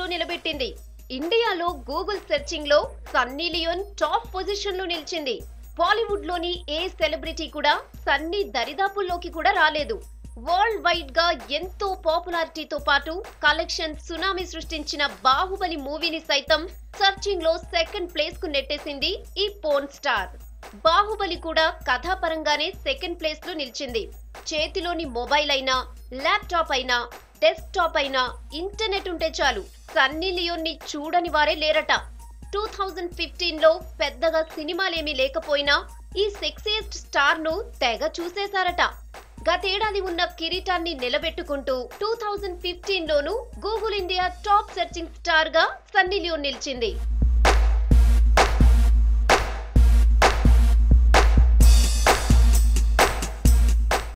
లో నిలబెట్టింది. ఇండియాలో గూగుల్ సెర్చింగ్ లో సన్నీ లియోన్ టాప్ పొజిషన్ లో నిలిచింది. బాలీవుడ్ లోని ఏ సెలబ్రిటీ కూడా సన్నీ దరిదాపుల్లోకి కూడా రాలేదు. వరల్డ్ వైడ్ గా ఎంతో పాపులారిటీతో పాటు కలెక్షన్ సునామీ సృష్టించిన బాహుబలి మూవీని సైతం సర్చింగ్ లో సెకండ్ ప్లేస్ కు నెట్టేసింది ఈ పోర్న్ స్టార్. బాహుబలి కూడా కథాపరంగానే సెకండ్ ప్లేస్ లో నిలిచింది. చేతిలోని మొబైల్ అయినా, ల్యాప్టాప్ అయినా, డెస్క్టాప్ అయినా ఇంటర్నెట్ ఉంటే చాలు సన్నీ లియోన్ ని చూడని వారే లేరట. 2015 లో పెద్దగా సినిమాలేమీ లేకపోయినా ఈ సెక్సియెస్ట్ స్టార్ ను తెగ చూసేశారట. గతేడాది ఉన్న కిరీటాన్ని నిలబెట్టుకుంటూ 2015 లోనూ Google India top searching star గా సన్నీ లియోన్ నిలిచింది.